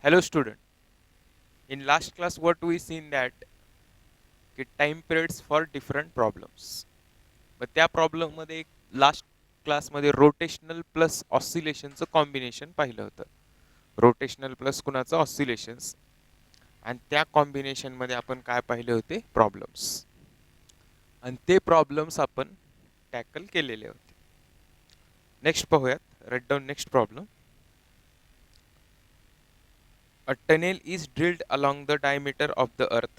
Hello student. In last class what we seen that time periods for different problems. But त्या problem मध्ये last class मध्ये rotational plus ऑसिलेशनचं combination पाहिलं होतं. Rotational plus कुणाचं oscillations आणि त्या कॉम्बिनेशन मध्ये आपण काय पाहिले होते प्रॉब्लेम्स. आणि ते प्रॉब्लेम्स आपण टॅकल केलेले होते. नेक्स्ट पाहूयात. Write down next problem. A tunnel is drilled along the diameter of the earth.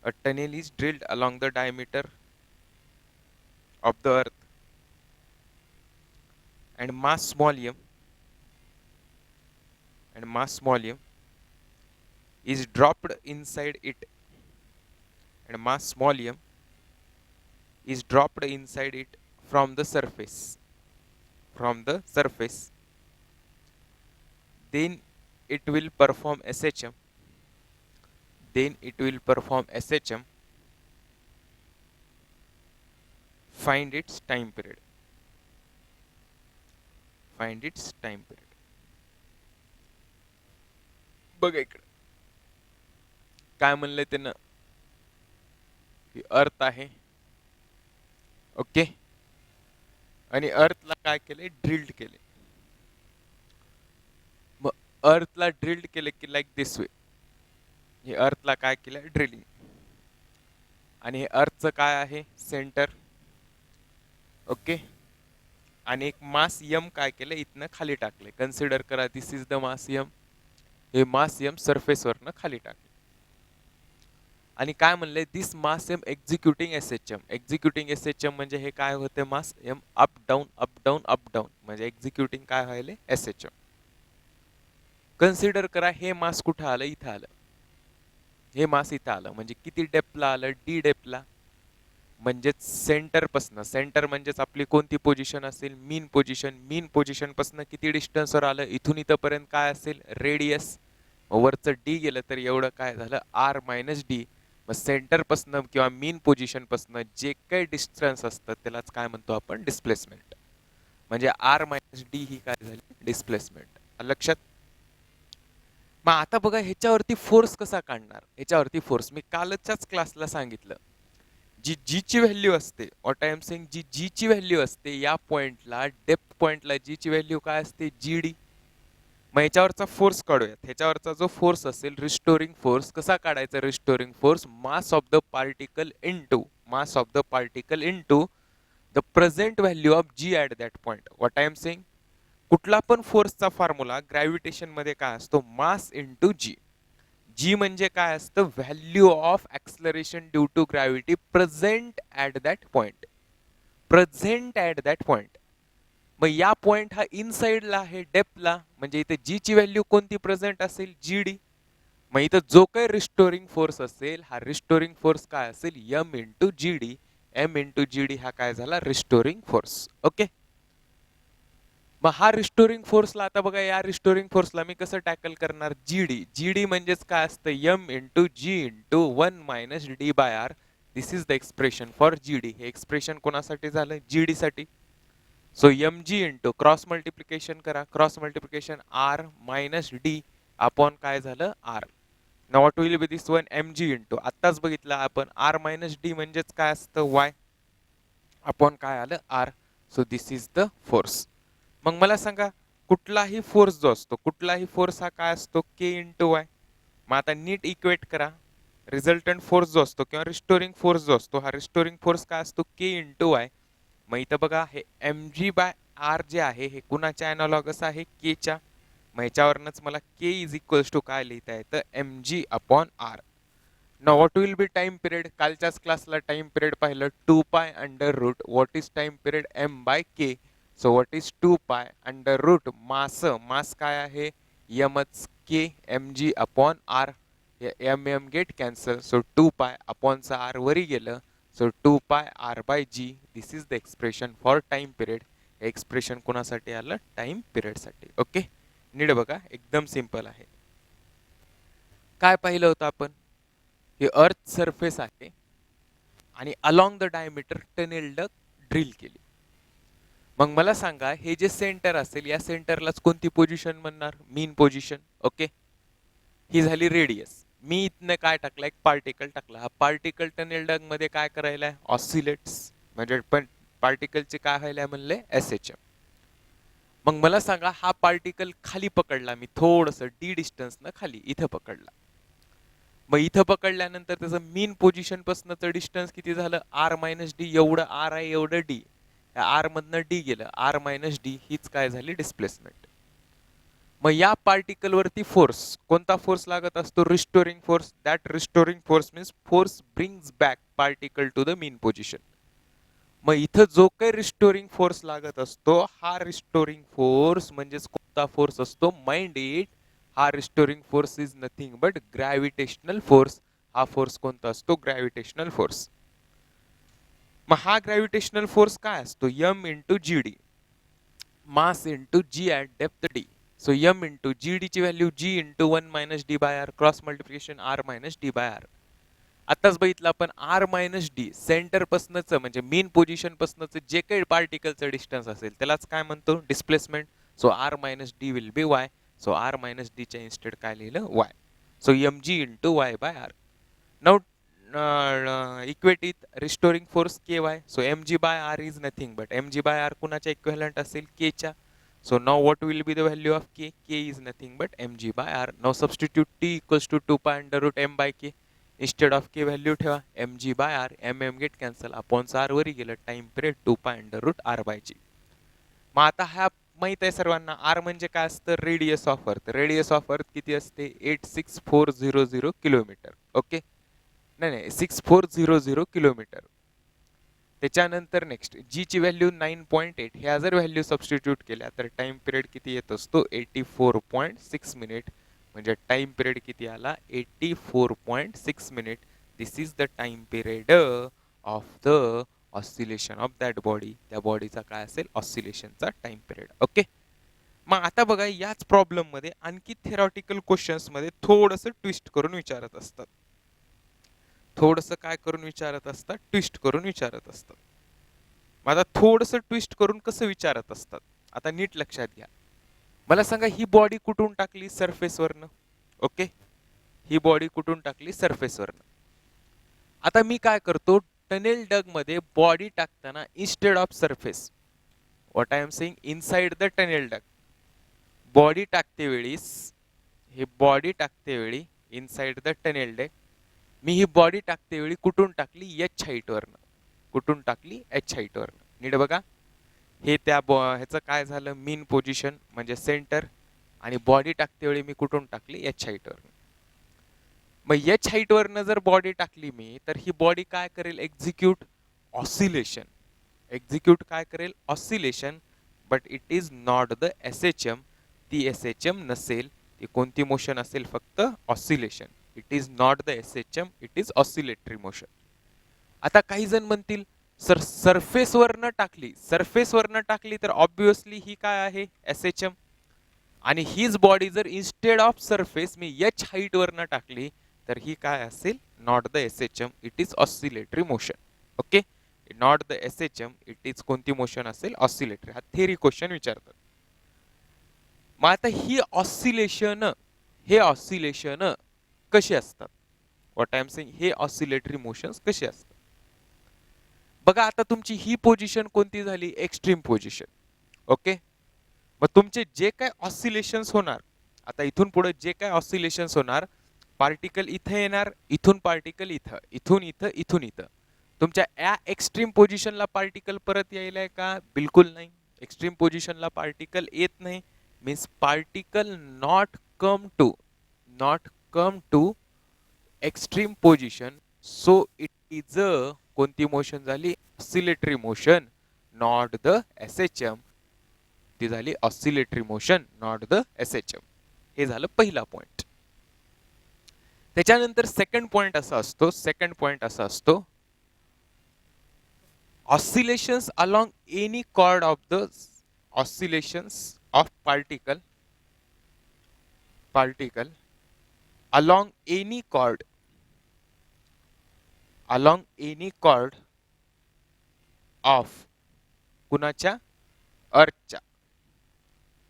A tunnel is drilled along the diameter of the earth and mass volume is dropped inside it and mass volume is dropped inside it from the surface then it will perform SHM find its time period बघा इकडे काय म्हणलंय त्यानं की अर्थ आहे. Okay. आणि अर्थला काय केले ड्रिल्ड केले. मग अर्थला ड्रिल्ड केले की लाईक दिस वे. हे अर्थला काय केलं ड्रिलिंग. आणि हे अर्थचं काय आहे सेंटर. ओके. आणि एक मास यम काय केलं इथनं खाली टाकले. कन्सिडर करा this is the mass M. हे मास यम सरफेसवरनं खाली टाकले. आणि काय म्हणले this mass M executing SHM. Executing SHM म्हणजे हे काय होते mass M up down up down up down म्हणजे एक्झिक्युटिंग काय व्हायले SHM. कन्सिडर करा हे मास कुठं आलं इथं आलं. हे मास इथं आलं म्हणजे किती डेप्थला आलं डी डेप्थला. म्हणजेच सेंटर म्हणजेच आपली कोणती पोझिशन असेल मीन पोझिशन पासून किती डिस्टन्सवर आलं इथून इथपर्यंत काय असेल रेडियस. वरचं डी गेलं तर एवढं काय झालं आर मायनस डी. मग सेंटरपासनं किंवा मीन पोझिशनपासनं जे काही डिस्टन्स असतं त्यालाच काय म्हणतो आपण डिस्प्लेसमेंट. म्हणजे आर मायनस डी ही काय झाली डिस्प्लेसमेंट. लक्षात. मग आता बघा ह्याच्यावरती फोर्स कसा काढणार. ह्याच्यावरती फोर्स मी कालच्याच क्लासला सांगितलं. जी ची व्हॅल्यू असते व्हॉट आय एम सेइंग जी ची व्हॅल्यू असते या पॉइंटला डेप्थ पॉइंटला जी ची व्हॅल्यू काय असते GD. मग ह्याच्यावरचा फोर्स काढूयात. ह्याच्यावरचा जो फोर्स असेल रिस्टोरिंग फोर्स कसा काढायचा. Restoring force mass of the particle into the present value of G at that point. What I am saying कुठला पण फोर्सचा फॉर्म्युला ग्रॅव्हिटेशन मध्ये काय असतो मास इंटू जी म्हणजे काय असतं value of acceleration due to gravity present at that point. मग या पॉइंट हा इनसाइडला आहे डेप्थला म्हणजे इथे जी ची व्हॅल्यू कोणती प्रेझेंट असेल GD. मग इथं जो काही रिस्टोरिंग फोर्स असेल हा रिस्टोरिंग फोर्स काय असेल M इंटू GD हा काय झाला रिस्टोरिंग फोर्स. ओके. मग हा रिस्टोरिंग फोर्सला आता बघा या रिस्टोरिंग फोर्सला मी कसं टॅकल करणार GD म्हणजेच काय असतं M into G into 1 minus D by R. This is the expression for GD. हे एक्सप्रेशन कोणासाठी झालं GD साठी. So mg into cross multiplication करा. Cross multiplication R minus D upon काय झालं R. Now what will be this one mg into आत्ताच बघितलं आपण R मायनस D म्हणजेच काय असतं Y अपॉन काय आलं R. So this is the force. मग मला सांगा कुठलाही फोर्स जो असतो हा काय असतो K इंटू वाय. मग आता नीट इक्वेट करा. रिझल्टंट फोर्स जो असतो किंवा रिस्टोरिंग फोर्स जो असतो हा रिस्टोरिंग फोर्स काय असतो K इंटू वाय. मग इथं बघा हे mg बाय R जे आहे हे कुणाच्या अॅनालॉगस आहे K च्या. मग ह्याच्यावरनच मला K इज इक्वल्स टू काय लिहिता येतं mg upon R. Now what will be time period. कालच्याच क्लासला टाइम पिरियड पाहिलं 2 pi under root what is time period M by K. So what is 2 pi under root mass काय आहे यमच K mg upon R. M get cancel. So 2 pi अपॉनचा R वरी गेलं. So 2 pi R by G. This is the expression for time period. Expression कोणासाठी आलं time period साठी. Okay. नीट बघा एकदम सिंपल आहे. काय पाहिलं होतं आपण हे अर्थ सरफेस आहे आणि along the diameter tunnel drill केली. मग मला सांगा हे जे सेंटर असेल या सेंटरलाच कोणती पोझिशन म्हणणार? मीन पोझिशन. ओके, ही झाली रेडियस. मी इथनं काय टाकलं? एक पार्टिकल टाकला. हा पार्टिकल टनेल डग मध्ये काय करायला? ऑसिलेट्स. म्हणजे पण पार्टिकलचे काय व्हायला म्हणले? SHM. मग मला सांगा हा पार्टिकल खाली पकडला मी थोडस डी डिस्टन्स न खाली इथं पकडला. मग इथं पकडल्यानंतर त्याचं मीन पोझिशन पासूनच डिस्टन्स किती झालं? R minus D. एवढं R आहे एवढं डी. R मधनं डी गेलं. R मायनस डी हीच काय झाली? डिस्प्लेसमेंट. मग या पार्टिकल वरती फोर्स कोणता फोर्स लागत असतो? Restoring force. That restoring force means force brings back particle to the mean position. मग इथं जो काही रिस्टोरिंग फोर्स लागत असतो हा रिस्टोरिंग फोर्स म्हणजेच कोणता फोर्स असतो? Mind it. हा restoring force is nothing but gravitational force. हा फोर्स कोणता असतो? Gravitational force. मग हा ग्रॅव्हिटेशनल फोर्स काय असतो? M into GD. Mass into G at depth D. So M into GD ची value G into 1 minus D by R cross multiplication R minus D by R. आताच बघितलं आपण R minus D center पासनच म्हणजे mean position पासनच जे काही पार्टिकलचं distance असेल त्यालाच काय म्हणतो? Displacement. So R minus D will be Y. So R minus D च्या इन्स्टेड काय लिहिलं? Y. So mg into Y by R. Now equate it restoring force ky. So mg by r is nothing but mg by r कुणाच्या equivalent असेल? k च्या. So now what will be the value of k? K is nothing but mg by r. Now substitute t equals to 2 pi under root m by k. Instead of k value ठेवा mg by r. m get cancel. Upon r वरी गेलं time period 2 pi under root r by g. मग आता हा माहित आहे सर्वांना r म्हणजे काय असतं? Radius of earth. Radius of earth किती असते? 86400 किलोमीटर. ओके, नाही नाही 6400 किलोमीटर. त्याच्यानंतर नेक्स्ट जी ची व्हॅल्यू 9.8. ह्या जर व्हॅल्यू सबस्टिट्यूट केल्या तर टाइम पिरियड किती येत असतो? 84.6 मिनिट. म्हणजे टाइम पिरियड किती आला? 84.6 minute. This is the time period of the oscillation of that body. त्या बॉडीचा काय असेल? ऑसिलेशनचा टाइम पिरियड. ओके, मग आता बघा याच प्रॉब्लेम मध्ये आणखी थेरॉटिकल क्वेश्चन्स मध्ये थोडंसं ट्विस्ट करून विचारत असतात. थोडंसं काय करून विचारत असतात? ट्विस्ट करून विचारत असतात. मग आता थोडंसं ट्विस्ट करून कसं विचारत असतात? आता नीट लक्षात घ्या. मला सांगा ही बॉडी कुठून टाकली? सरफेसवरनं. ओके, ही बॉडी कुठून टाकली? सरफेसवरनं. आता मी काय करतो? टनेल डग मध्ये बॉडी टाकताना instead of surface what I am saying inside the tunnel dug. Body टाकते वेळीस हे बॉडी टाकते वेळी इनसाइड द टनेल डग मी ही बॉडी टाकते वेळी कुठून टाकली? H हाईट वरनं. कुठून टाकली? H हाईट वरनं. नीट बघा, हे त्या ह्याचं काय झालं? मीन पोझिशन म्हणजे सेंटर. आणि बॉडी टाकते वेळी मी कुठून टाकली? H हाईट वरनं. मग H हाईट वरनं जर बॉडी टाकली मी तर ही बॉडी काय करेल? Execute oscillation. एक्झिक्यूट काय करेल? Oscillation. But it is not the SHM. ती SHM नसेल. ती कोणती मोशन असेल? फक्त oscillation. It is not the SHM, it is oscillatory motion. आता काही जण म्हणतील सर सरफेसवरनं टाकली. सरफेसवरनं टाकली तर ऑब्विसली ही काय आहे? SHM. आणि हीच बॉडी जर instead of surface me H height वरनं टाकली तर ही काय असेल? Not the SHM, it is oscillatory motion. Okay, not the SHM, it is कोणती मोशन असेल? ऑसिलेटरी. हा थेरी क्वेश्चन विचारतात. मग आता ही ऑसिलेशन हे ऑसिलेशन कसे असतात? व्हॉट आय एम सेइंग हे ऑसिलेटरी मोशन्स कसे असतात? बघा आता तुमची ही पोझिशन कोणती झाली? Extreme position. ओके, मग तुमचे जे काय ऑसिलेशन्स होणार आता इथून पुढे जे काय ऑसिलेशन्स होणार पार्टिकल इथे येणार, इथून पार्टिकल इथं, इथून इथं, इथून इथं. तुमच्या या एक्स्ट्रीम पोझिशनला पार्टिकल परत यायला आहे का? बिलकुल नाही. एक्स्ट्रीम पोझिशनला पार्टिकल येत नाही. Means particle not come to extreme position. So it is a कोणती मोशन झाली? Oscillatory motion, not the SHM. ती झाली oscillatory motion, not the SHM. हे झालं पहिला पॉइंट. त्याच्यानंतर सेकंड पॉइंट असा असतो, सेकंड पॉइंट असा असतो oscillations along any chord of the oscillations of particle along any chord of कुणाच्या? अर्थच्या.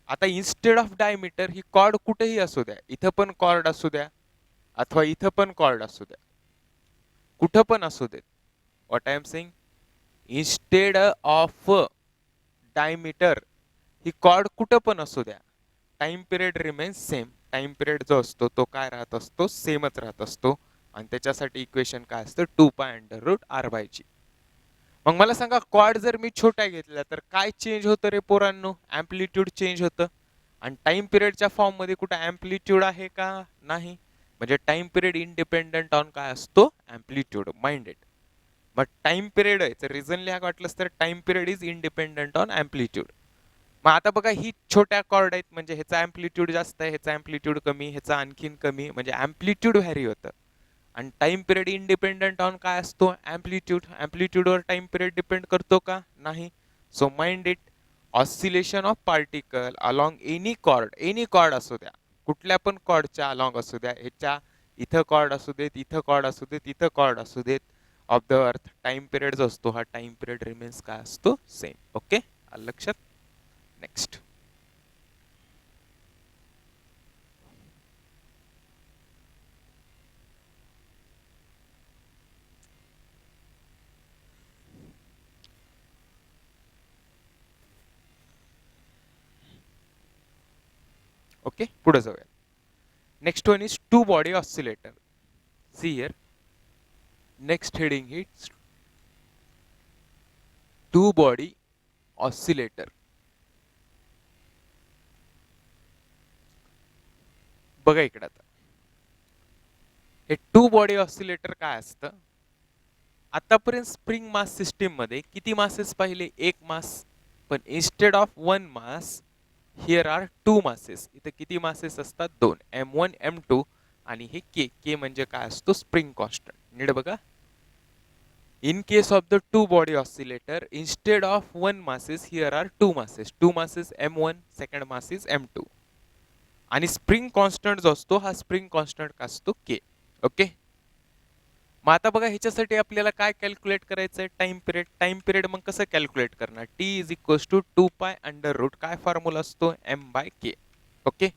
आता इन्स्टेड ऑफ डायमीटर ही कॉर्ड कुठेही असू द्या, इथं पण कॉर्ड असू द्या अथवा इथं पण कॉर्ड असू द्या, कुठं पण असू देत. What I am saying, instead of diameter ही कॉर्ड कुठं पण असू द्या, time period remains same. Time period जो असतो तो काय राहत असतो, सेमच राहत असतो. आणि त्याच्यासाठी इक्वेशन काय असतं, 2π√r/g. मग मला सांगा, कॉर्ड जर मी छोट्या घेतल्या तर काय चेंज होतं रे पोरांनो, अँप्लिट्यूड चेंज होतं. आणि टाइम पिरियडच्या फॉर्म मध्ये कुठे अँप्लिट्यूड आहे का, नाही. म्हणजे टाइम पिरियड इंडिपेंडंट ऑन काय असतो, अँप्लिट्यूड. माइंडेड. मग टाइम पिरियड आहे तर रिझन लिहा वाटलंच तर time period is independent on amplitude. मग आता बघा, ही छोट्या कॉर्ड आहेत म्हणजे ह्याचा अँप्लिट्यूड जास्त आहे, ह्याचा अँप्लिट्यूड कमी, ह्याचा आणखीन कमी, म्हणजे अँप्लिट्यूड व्हॅरी होतं. आणि टाइम पिरियड इंडिपेंडंट ऑन काय असतो, अँप्लिट्यूड. अँप्लिट्यूडवर टाइम पिरियड डिपेंड करतो का, नाही. So mind it, oscillation of particle along any chord असू द्या, कुठल्या पण कॉर्डच्या अलॉंग असू द्या, ह्याच्या इथं कॉर्ड असू देत, इथं कॉर्ड असू देत, इथं कॉर्ड असू देत, of the earth time period जो असतो हा टाइम पिरियड रिमेन्स काय असतो, सेम. ओके, लक्षात. नेक्स्ट. ओके, पुढे जाऊया. Next one is two body oscillator. See here, next heading is two body oscillator. बघा इकडे आता, हे टू बॉडी ऑसिलेटर काय असतं. आतापर्यंत स्प्रिंग मास सिस्टीम मध्ये किती मासेस पाहिले, एक मास. पण instead of one mass here are two masses. इथे किती मासेस असतात, दोन. M1 M2 आणि हे के म्हणजे काय असतो, स्प्रिंग कॉन्स्टंट. नीट बघा, in case of the two body oscillator instead of one masses here are two masses. Two masses M1, second masses M2. आणि स्प्रिंग कॉन्स्टंट जो असतो हा स्प्रिंग कॉन्स्टंट का असतो, के. ओके. मग आता बघा, ह्याच्यासाठी आपल्याला काय कॅल्क्युलेट करायचं आहे, टाइम पिरियड. टाइम पिरियड मग कसं कॅल्क्युलेट करणार, टी इज इक्वल टू 2π√, काय फॉर्म्युला असतो, m/k. ओके.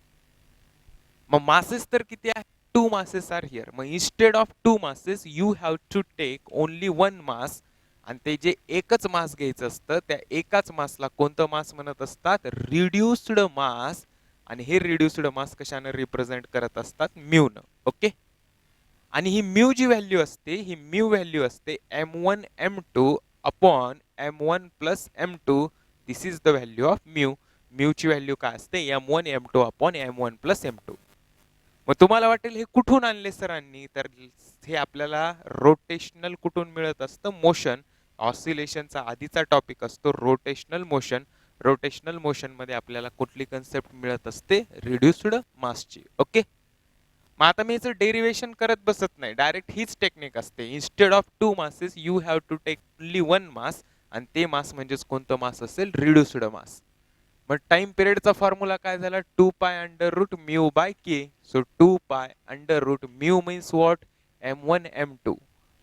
मग मासेस तर किती आहे, टू मासेस आर हियर. मग instead of two masses you have to take only one mass. आणि ते जे एकच मास घ्यायचं असतं त्या एकाच मासला कोणतं मास म्हणत असतात, रिड्युस्ड मास. आणि हे रिड्युस्ड मास कशाने रिप्रेझेंट करत असतात, म्यून. ओके. आणि ही म्यू जी व्हॅल्यू असते, ही म्यू व्हॅल्यू असते M1 M2 upon M1 plus M2. This is the value of mu. Mu ची व्हॅल्यू काय असते, M1 M2 upon M1 plus M2. मग तुम्हाला वाटेल हे कुठून आणले सरांनी, तर हे आपल्याला रोटेशनल कुठून मिळत असतं, मोशन. ऑसिलेशनचा आधीचा टॉपिक असतो रोटेशनल मोशन. रोटेशनल मोशन मध्ये आपल्याला कुठली कन्सेप्ट मिळत असते, रिड्युस्ड मासची. ओके. मग आता मी याचं डेरिवेशन करत बसत नाही, डायरेक्ट हीच टेक्निक असते. Instead of two masses you have to take only one mass. आणि ते मास म्हणजेच कोणतं मास असेल, रिड्युस्ड मास. मग टाइम पिरियडचा फॉर्म्युला काय झाला, 2π√μ/k. So 2π√μ means what, M1 M2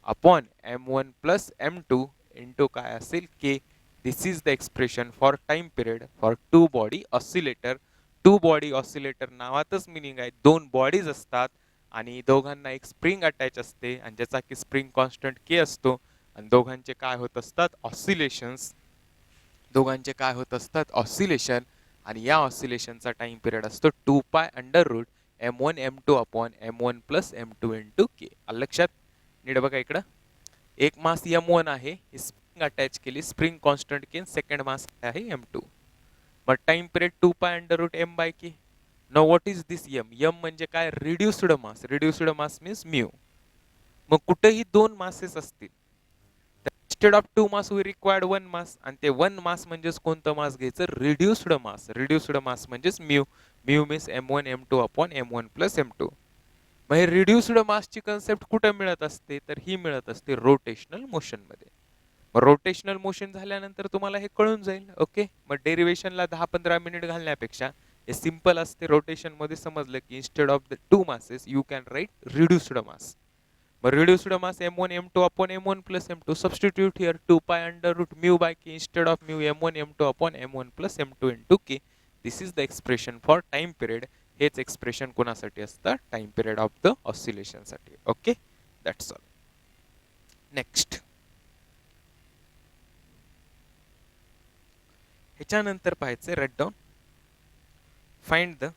upon M1 plus M2 into काय असेल, K. This is the expression for time period for two body oscillator. Two body oscillator नावातच मिनिंग आहे, दोन bodies असतात आणि दोघांना एक स्प्रिंग अटॅच असते आणि ज्याचा की स्प्रिंग कॉन्स्टंट के असतो. आणि दोघांचे काय होत असतात, ऑसिलेशन्स. दोघांचे काय होत असतात, ऑसिलेशन. आणि या ऑसिलेशनचा टाइम पिरियड असतो 2π√M1 M2 upon M1 plus M2 into के. लक्षात. नीट बघा इकडं, एक मास M1 आहे, स्प्रिंग अटॅच केली, spring constant K. Second mass आहे M2. मग time period 2π√m/k. No what is this M. M म्हणजे काय, reduced mass. Reduced mass means mu. मग कुठेही दोन मासेस असतील instead of two mass we required one mass. आणि ते वन मास म्हणजेच कोणतं मास घ्यायचं, रिड्युस्ड मास. रिड्युस्ड मास म्हणजेच mu. Mu means M1 M2 upon M1 plus M2. मग हे रिड्युस्ड मासची कन्सेप्ट कुठे मिळत असते, तर ही मिळत असते रोटेशनल मोशन मध्ये. मग रोटेशनल मोशन झाल्यानंतर तुम्हाला हे कळून जाईल. ओके. मग डेरिवेशनला 10-15 मिनिट घालण्यापेक्षा हे सिंपल असते. रोटेशन मध्ये समजलं की instead of the two masses you can write reduced mass. मग reduced mass m1 m2 upon m1 plus m2. Substitute here 2 pi under root mu by k instead of mu m1 m2 upon m1 plus m2 into k. This is the expression for time period. हेच expression कोणासाठी असतं? Time period of the oscillation साठी. Okay, that's all. Next. ह्याच्यानंतर पाहायचे, write down. Find the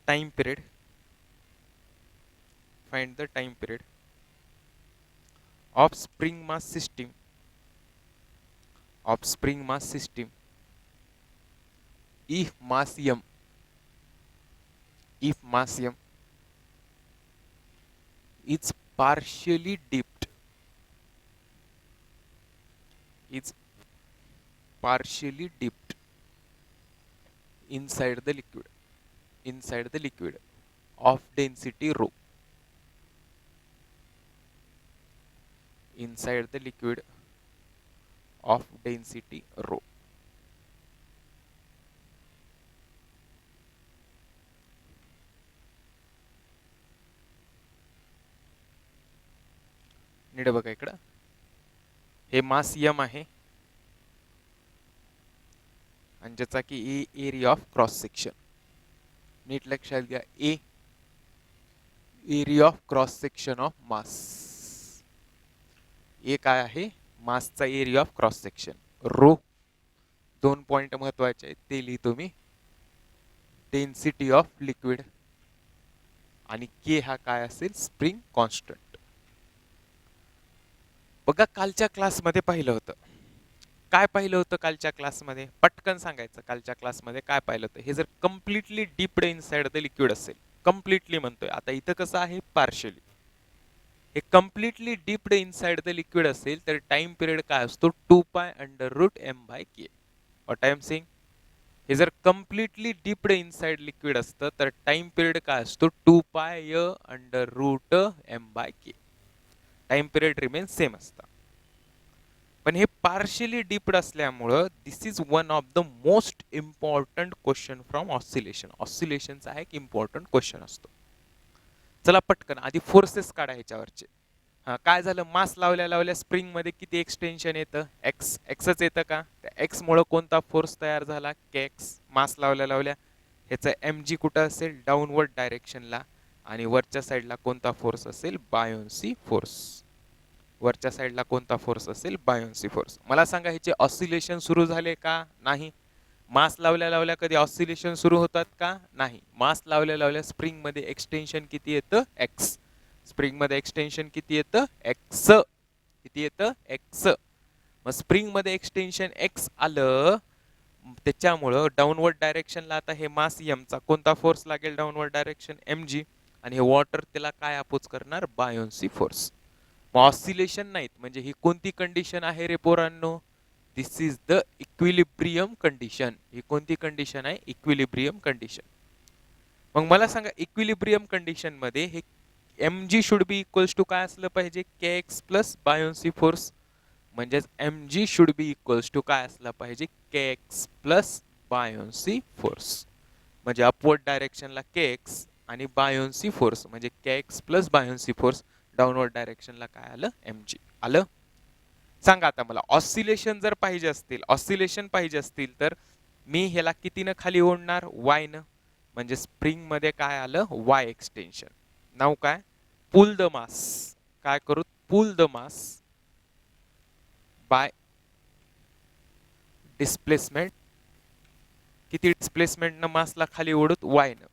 time period. Find the time period of spring mass system. If mass m is partially dipped inside the liquid of density rho. Inside the liquid of density rho. नीट बघा इकडं, हे मास m आहे आणि ज्याचा की area of cross section. नीट लक्षात घ्या, area of cross section of mass. A काय आहे? मासचा area of cross section. Rho 2 point महत्वाचे आहेत, ते लिहितो मी. डेन्सिटी ऑफ लिक्विड आणि के हा काय असेल? Spring constant. बघा, कालच्या क्लासमध्ये पाहिलं होतं. काय पाहिलं होतं कालच्या क्लासमध्ये? पटकन सांगायचं. कालच्या क्लासमध्ये काय पाहिलं होतं? हे जर completely dipped inside the liquid असेल, कम्प्लिटली म्हणतोय, आता इथं कसं आहे? पार्शियली. हे completely dipped inside the liquid असेल तर टाइम पिरियड काय असतो? 2 pi under root m by k. What I am saying? हे जर कम्प्लिटली डीप्ड इनसाइड लिक्विड असतं तर टाइम पिरियड काय असतो? 2 pi under root m by k. Time period remains same असतं. पण हे पार्शियली डीप्ड असल्यामुळं this is one of the most important question from oscillation. ऑसिलेशनचा हा एक इम्पॉर्टंट क्वेश्चन असतो. चला पटकन आधी फोर्सेस काढा ह्याच्यावरचे. काय झालं? मास लावल्या स्प्रिंग मध्ये किती एक्सटेन्शन येतं? एक्सच येतं का? त्या एक्स मुळे कोणता फोर्स तयार झाला? केएक्स. मास लावल्या ह्याचं mg कुठं असेल? डाऊनवर्ड डायरेक्शनला. आणि वरच्या साईडला कोणता फोर्स असेल? Buoyancy force. वरच्या साईडला कोणता फोर्स असेल? Buoyancy force. मला सांगा, ह्याचे ऑसिलेशन सुरू झाले का? नाही. मास लावल्या कधी ऑसिलेशन सुरू होतात का? नाही. मास लावल्या स्प्रिंग मध्ये एक्सटेन्शन किती येतं? एक्स. स्प्रिंग मध्ये एक्सटेन्शन किती येतं? एक्स. किती येतं? एक्स. मग स्प्रिंग मध्ये एक्सटेन्शन एक्स आलं, त्याच्यामुळं डाऊनवर्ड डायरेक्शनला आता हे मास चा कोणता फोर्स लागेल? Downward direction mg. आणि हे वॉटर त्याला काय अपोज करणार? Buoyancy force. मग ऑसिलेशन नाहीत म्हणजे ही कोणती कंडिशन आहे रे पोरांनो? This is the equilibrium condition. ही कोणती कंडिशन आहे? Equilibrium condition. मग मला सांगा, इक्विलिब्रियम कंडिशन मध्ये हे mg should be equals to काय असलं पाहिजे? kx plus buoyancy force. म्हणजेच mg should be equals to काय असलं पाहिजे? kx plus buoyancy force. म्हणजे अपवर्ड डायरेक्शनला kx आणि बायोन्सी फोर्स म्हणजे kx plus buoyancy force. Downward डायरेक्शनला काय आलं? mg आलं. सांगा आता मला, ऑसिलेशन जर पाहिजे असतील तर मी ह्याला कितीनं खाली ओढणार? y न. म्हणजे स्प्रिंग मध्ये काय आलं? y extension. नाव काय? Pull the mass. काय करू? Pull the mass by displacement. किती डिस्प्लेसमेंट न मासला खाली ओढत? y न.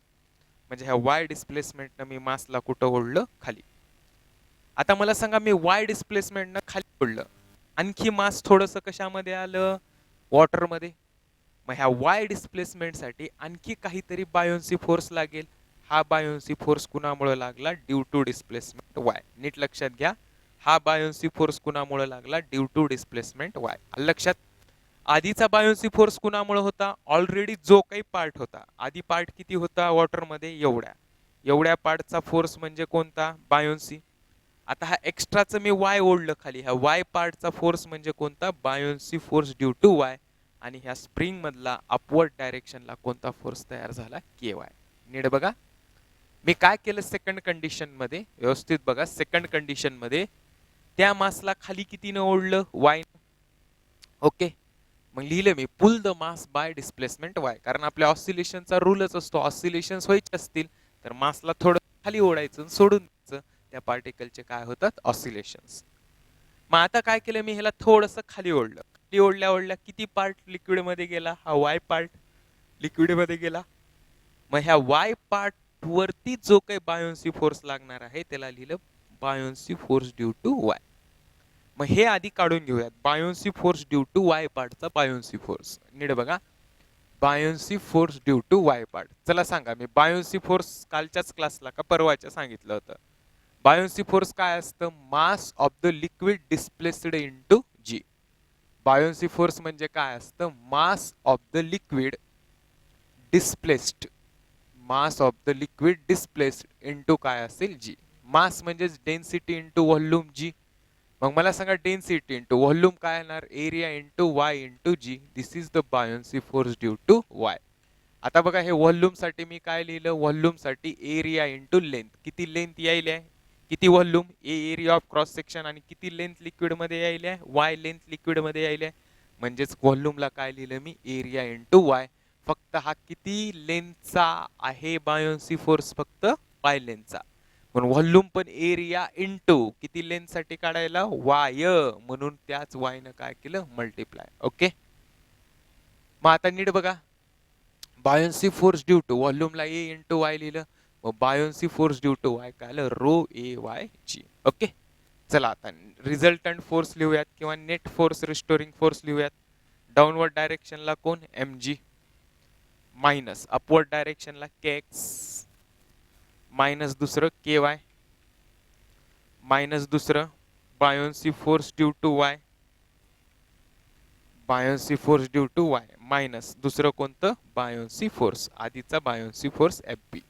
म्हणजे ह्या y डिस्प्लेसमेंट न मी मासला कुठं ओढलं? खाली. आता मला सांगा, मी y डिस्प्लेसमेंट न खाली ओढलं, आणखी मास थोडंसं कशामध्ये आलं? वॉटर मध्ये. मग ह्या y डिस्प्लेसमेंट साठी आणखी काहीतरी बायोन्सी फोर्स लागेल. हा बायोन्सी फोर्स कुणामुळे लागला? Due to displacement y. नीट लक्षात घ्या, हा बायोन्सी फोर्स कुणामुळे लागला? Due to displacement y. लक्षात. आधीचा बायोन्सी फोर्स कुणामुळे होता? ऑलरेडी जो काही पार्ट होता, आधी पार्ट किती होता वॉटर मध्ये? एवढ्या पार्टचा फोर्स म्हणजे कोणता? बायोन्सी. आता हा एक्स्ट्राचं मी y ओढलं खाली, ह्या y पार्टचा फोर्स म्हणजे कोणता? Buoyancy force due to y. आणि ह्या स्प्रिंग मधला अपवर्ड डायरेक्शनला कोणता फोर्स तयार झाला के वाय. नीट बघा मी काय केलं सेकंड कंडिशन मध्ये, व्यवस्थित बघा. सेकंड कंडिशन मध्ये त्या मासला खाली कितीनं ओढलं, वाय. ओके, मग लिहिलं मी pull the mass by displacement Y, कारण आपल्या ऑसिलेशनचा रूलच असतो ऑसिलेशन व्हायचे असतील तर मासला थोडं खाली ओढायचं सोडून द्यायचं, त्या पार्टिकलचे काय होतात ऑसिलेशन्स. मग आता काय केलं मी, ह्याला थोडंसं खाली ओढलं. खाली ओढल्या ओढल्या किती पार्ट लिक्विड मध्ये गेला, हा वाय पार्ट लिक्विड मध्ये गेला. मग ह्या वाय पार्ट वरती जो काही बायोन्सी फोर्स लागणार आहे त्याला लिहिलं buoyancy force due to Y. मग हे आधी काढून घेऊयात, buoyancy force due to Y पार्टचा बायोन्सी फोर्स. नीट बघा, buoyancy force due to Y part. चला सांगा, मी बायोन्सी फोर्स कालच्याच क्लासला का परवाच्या सांगितलं होतं. बायोन्सी फोर्स काय असतं, mass of the liquid displaced into g. Buoyancy force म्हणजे काय असतं, mass of the liquid displaced, mass of the liquid displaced into काय असेल जी. मास म्हणजे डेन्सिटी इनटू व्हॉल्यूम जी. मग मला सांगा डेन्सिटी इंटू व्हॉल्यूम काय येणार, area into y into g. This is the buoyancy force due to y. आता बघा हे व्हॉल्यूम साठी मी काय लिहिलं, व्हॉल्यूम साठी एरिया इंटू लेंथ. किती लेंथ यायली आहे, किती volume, area of cross section, आणि किती लेंथ लिक्विड मध्ये यायली आहे, वाय लेंथ लिक्विड मध्ये यायली आहे. म्हणजेच व्हॉल्यूमला काय लिहिलं मी, एरिया इंटू वाय. फक्त हा किती लेंथचा आहे बायोन्सी फोर्स, फक्त वाय लेंथचा. पण व्हॉल्यूम पण एरिया इंटू किती लेंथ साठी काढायला, वाय, म्हणून त्याच वाय न काय केलं, मल्टिप्लाय. ओके, मग आता नीट बघा, बायोन्सी फोर्स ड्यू टू व्हॉल्यूमला ए इंटू वाय लिहिलं, मग buoyancy force due to Y काय आलं, rho A Y G. Okay, चला आता रिझल्टंट फोर्स लिहूयात किंवा नेट फोर्स रिस्टोरिंग फोर्स लिहूयात. डाऊनवर्ड डायरेक्शनला कोण, एम जी, मायनस अपवर्ड डायरेक्शनला के एक्स, मायनस दुसरं के वाय, मायनस दुसरं buoyancy force due to Y, buoyancy force due to Y, minus दुसरं कोणतं, बायोन्सी फोर्स, आधीचा buoyancy force F B.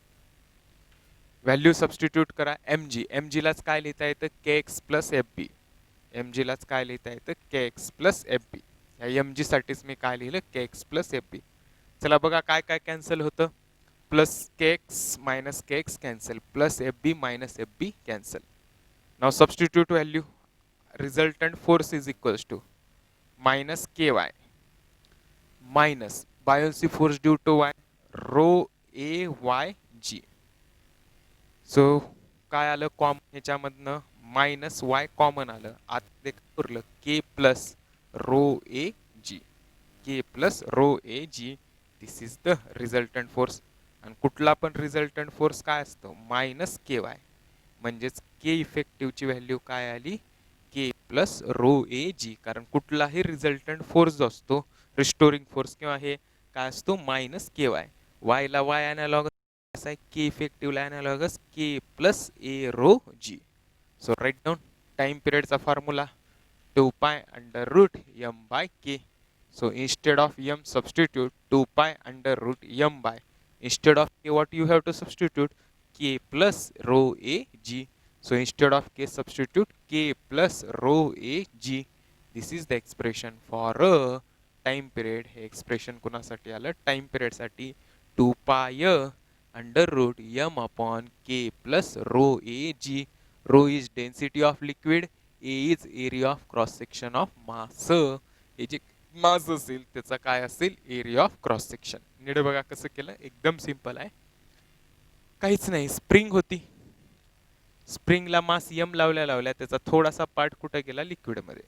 Value substitute करा, एम जी, एम जी लाच काय लिहिता येतं, k x plus F B. M g लाच काय लिहिता येतं, k x plus F B. या एम जी साठीच मी काय लिहिलं, k x plus F B. चला बघा काय काय कॅन्सल होतं, plus k x minus k x cancel, plus F B minus F B cancel. Now substitute value, resultant force is equals to minus K Y minus buoyancy force due to Y, rho A Y G. So काय आलं common ह्याच्यामधनं, minus Y common आलं, आता उरलं K plus rho A G, K plus rho A G. This is the resultant force. आणि कुठला पण resultant force काय असतो, मायनस के वाय, म्हणजेच के इफेक्टिव्हची व्हॅल्यू काय आली, के प्लस रो ए जी. कारण कुठलाही रिझल्टंट फोर्स जो असतो रिस्टोरिंग फोर्स किंवा हे काय असतो, मायनस के वाय. वाय ला वाय अनालॉग आहे, के इफेक्टिव्हला analogous k plus A rho g. So write down time पिरियडचा formula 2 pi under root m by k. So instead of m substitute 2 pi under root m by, instead of k what you have to substitute, k plus rho a g. So instead of k substitute k plus rho a g. This is the expression for a time period. हे expression कुणासाठी आलं, time period साठी 2 pi under root m upon k plus rho a g. Rho is density of liquid, a is area of cross section of mass. हे जे मास असेल त्याचा काय असेल, area of cross section. नीट बघा कसं केलं, एकदम सिंपल आहे, काहीच नाही. स्प्रिंग होती, स्प्रिंगला मास यम लावल्या लावल्या त्याचा थोडासा पार्ट कुठे गेला, लिक्विड मध्ये,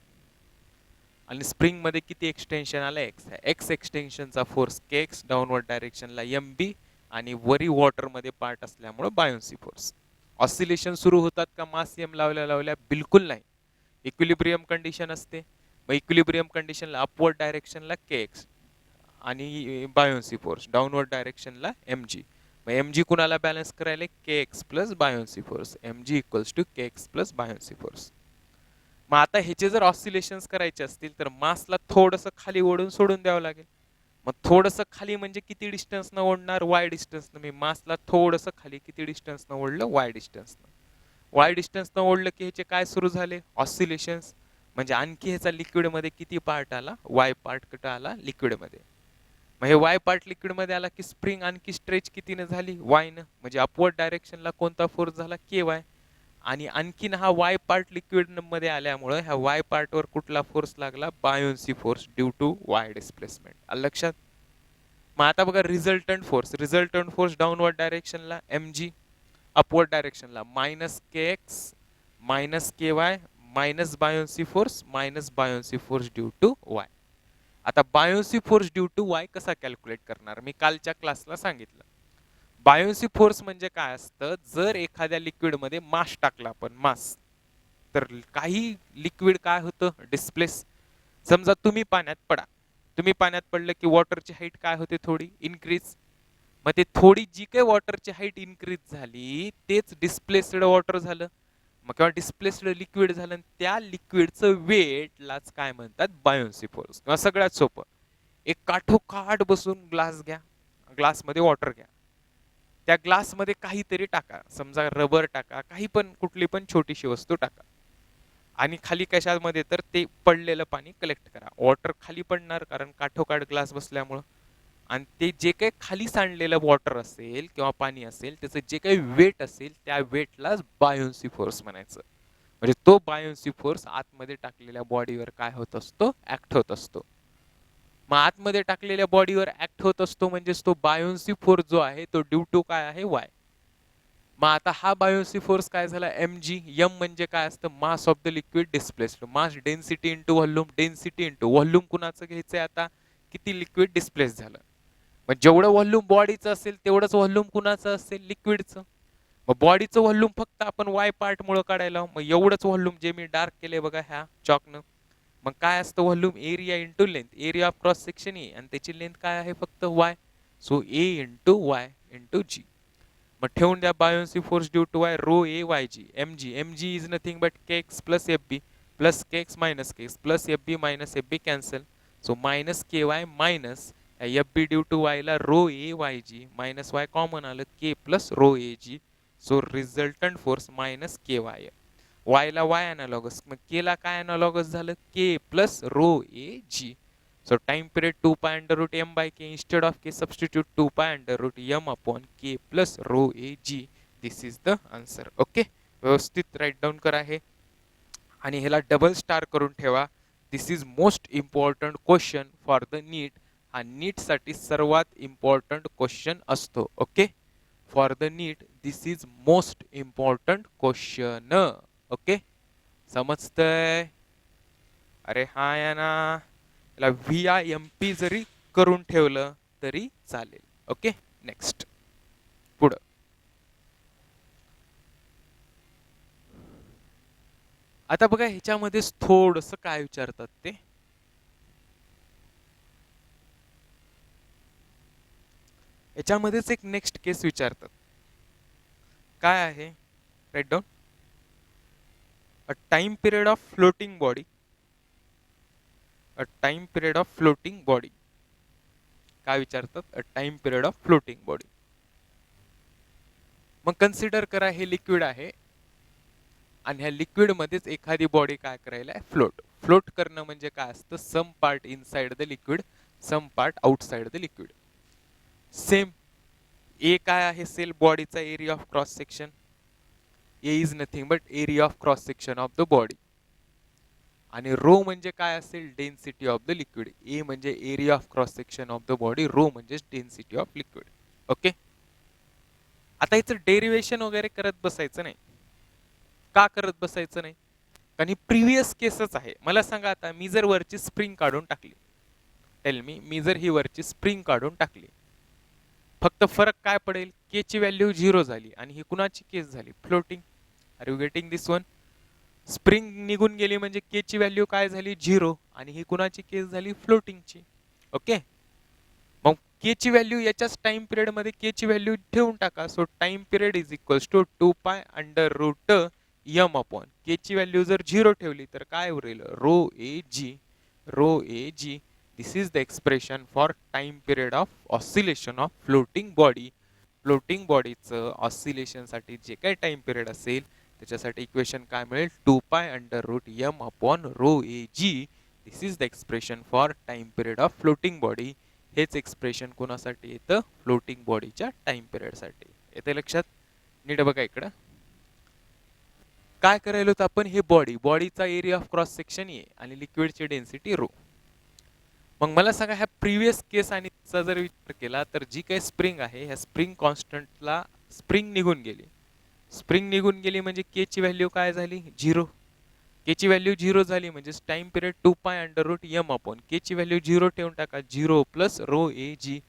आणि स्प्रिंग मध्ये किती एक्सटेन्शन आला, एक्स. एक्स एक्सटेन्शनचा फोर्स के एक्स, डाऊनवर्ड डायरेक्शनला एम बी, आणि वरी वॉटर मध्ये पार्ट असल्यामुळे बायोन्सी फोर्स. ऑसिलेशन सुरू होतात का मास यम लावल्या लावल्या, बिलकुल नाही. इक्विलिब्रियम कंडिशन असते, मग इक्विलिब्रियम कंडिशनला अपवर्ड डायरेक्शनला के एक्स आणि बायोन्सी फोर्स, डाऊनवर्ड डायरेक्शनला एम जी. मग एम जी कुणाला बॅलन्स करायला, k x plus buoyancy force, m g equals to k x plus buoyancy force. मग आता ह्याचे जर ऑसिलेशन्स करायचे असतील तर मासला थोडंसं खाली ओढून सोडून द्यावं लागेल. मग थोडंसं खाली म्हणजे किती डिस्टन्सनं ओढणार, वाय डिस्टन्सनं. मी मासला थोडंसं खाली किती डिस्टन्सनं ओढलं, वाय डिस्टन्सनं. वाय डिस्टन्सनं ओढलं की ह्याचे काय सुरू झाले, ऑसिलेशन्स. म्हणजे आणखी ह्याचा लिक्विडमध्ये किती पार्ट आला, वाय पार्ट कुठं आला, लिक्विडमध्ये. मग हे वाय पार्ट लिक्विडमध्ये आला की स्प्रिंग आणखी स्ट्रेच कितीनं झाली, वायनं. म्हणजे अपवर्ड डायरेक्शनला कोणता फोर्स झाला, के वाय. आणि आणखीन हा वाय पार्ट लिक्विड मध्ये आल्यामुळे ह्या वाय पार्टवर कुठला फोर्स लागला, buoyancy force due to y displacement. लक्षात. मग आता बघा रिझल्टंट फोर्स डाऊनवर्ड डायरेक्शनला एम जी, अपवर्ड डायरेक्शनला minus k x minus K Y minus buoyancy force due to y. आता buoyancy force due to y कसा कॅल्क्युलेट करणार, मी कालच्या क्लासला सांगितलं. बायोन्सी फोर्स म्हणजे काय असतं, जर एखाद्या लिक्विडमध्ये मास टाकला आपण, मास, तर काही लिक्विड काय होतं, डिस्प्लेस. समजा तुम्ही पाण्यात पडा, तुम्ही पाण्यात पडलं की वॉटरची हाईट काय होते, थोडी इन्क्रीज. मग ते थोडी जी काही वॉटरची हाईट इन्क्रीज झाली तेच डिस्प्लेस्ड वॉटर झालं, मग किंवा डिस्प्लेस्ड लिक्विड झालं. त्या लिक्विडचं वेटलाच काय म्हणतात, बायोन्सी फोर्स. किंवा सगळ्यात सोपं, एक काठोकाठ बसून ग्लास घ्या, ग्लासमध्ये वॉटर घ्या, त्या ग्लासमध्ये काहीतरी टाका, समजा रबर टाका, काही पण, कुठली पण छोटीशी वस्तू टाका, आणि खाली कशामध्ये तर ते पडलेलं पाणी कलेक्ट करा. वॉटर खाली पडणार कारण काठोकाठ ग्लास बसल्यामुळं. आणि ते जे काही खाली सांडलेलं वॉटर असेल किंवा पाणी असेल त्याचं जे काही वेट असेल त्या वेटलाच बायोन्सी फोर्स म्हणायचं. म्हणजे तो बायोन्सी फोर्स आतमध्ये टाकलेल्या बॉडीवर काय होत असतो, ऍक्ट होत असतो. मग आतमध्ये टाकलेल्या बॉडीवर ऍक्ट होत असतो म्हणजेच तो बायोन्सी फोर्स जो आहे तो ड्यू टू काय आहे, वाय. मग आता हा बायोन्सी फोर्स काय झाला, एम जी. एम म्हणजे काय असतं, mass of the liquid displaced. Mass density into volume, density into volume कुणाचं घ्यायचंय आता, किती लिक्विड डिस्प्लेस झालं. मग जेवढं व्हॉल्यूम बॉडीचं असेल तेवढंच व्हॉल्यूम कुणाचं असेल, लिक्विडचं. मग बॉडीचं व्हॉल्यूम फक्त आपण वाय पार्ट मुळे काढायला, मग एवढंच व्हॉल्यूम जे मी डार्क केले बघा ह्या चॉकनं. मग काय असतं volume, area into length, area of cross section A, आणि त्याची लेंथ काय आहे फक्त y. So A into y into g. मग ठेवून द्या buoyancy force due to Y, rho A Y g, m g. M g is nothing but k x plus F B plus k x minus k x plus F B minus F B cancel. So minus K Y minus F be due to y ला rho A Y g minus Y common आलं, k plus rho A g. So resultant force minus K y. Y ला y analogous, मग k ला काय analogous झालं, k plus rho A g. So time period 2 pi under root m by k, instead of k substitute 2 pi under root m upon k plus rho a g. This is the answer. Okay, व्यवस्थित write down करा हे आणि ह्याला double star करून ठेवा. This is most important question for the NEET. हा नीट साठी सर्वात इम्पॉर्टंट क्वेश्चन असतो. Okay, for the NEET this is most important question. Okay, समजतंय? अरे हा या ना, याला व्ही आय एम पी जरी करून ठेवलं तरी चालेल. ओके, नेक्स्ट पुढं. आता बघा ह्याच्यामध्येच थोडस काय विचारतात ते, याच्यामध्येच एक नेक्स्ट केस विचारतात. काय आहे, write down. A time period of floating body, a time period of floating body. काय विचारतात, a time period of floating body. मग कन्सिडर करा हे लिक्विड आहे आणि ह्या लिक्विड मध्येच एखादी बॉडी काय करायला, फ्लोट. फ्लोट करणं म्हणजे काय असतं, some part inside the liquid, some part outside the liquid. Same A काय आहे, सेल बॉडीचा area of cross section. A is nothing but area of cross section of the body. आणि रो म्हणजे काय असेल, density of the liquid. A म्हणजे area of cross section of the body, rho म्हणजे density of liquid. Okay, आता याचं derivation वगैरे करत बसायचं नाही. का करत बसायचं नाही, कारण ही प्रिव्हियस केसच आहे. मला सांगा आता, मी जर वरची स्प्रिंग काढून टाकली, टेल मी जर ही वरची स्प्रिंग काढून टाकली, फक्त फरक काय पडेल, के ची व्हॅल्यू 0 झाली आणि ही कुणाची केस झाली, floating. Are you getting this one? Spring निघून गेली म्हणजे के ची व्हॅल्यू काय झाली, 0, आणि ही कुणाची केस झाली, फ्लोटिंगची. ओके, मग के ची व्हॅल्यू याच्याच टाइम पिरियड मध्ये के ची व्हॅल्यू ठेवून टाका. So time period is equals to 2 pi under root m upon k ची व्हॅल्यू जर 0 ठेवली तर काय उरेल, rho A g. Rho A G, this is the expression for time period of oscillation of floating body. Floating बॉडीचं oscillation साठी जे काही टाइम पिरियड असेल त्याच्यासाठी इक्वेशन काय मिळेल, 2π√m/ρag. This is the expression for time period of floating body. हेच expression कोणासाठी येतं, फ्लोटिंग बॉडीच्या टाइम पिरियडसाठी. येते लक्षात. नीट बघा इकडं काय करायला होतं आपण, हे बॉडीचा area of cross section A आणि लिक्विडची डेन्सिटी रो. मग मला सांगा ह्या प्रिव्हियस केस आणि जर विचार केला तर जी काही स्प्रिंग आहे ह्या स्प्रिंग कॉन्स्टंटला स्प्रिंग निघून गेली. स्प्रिंग निघून गेली म्हणजे के ची व्हॅल्यू काय झाली, 0. के ची व्हॅल्यू 0 झाली म्हणजे टाइम पिरियड 2π√m/. के ची व्हॅल्यू 0 ठेवून टाका, 0 + ρag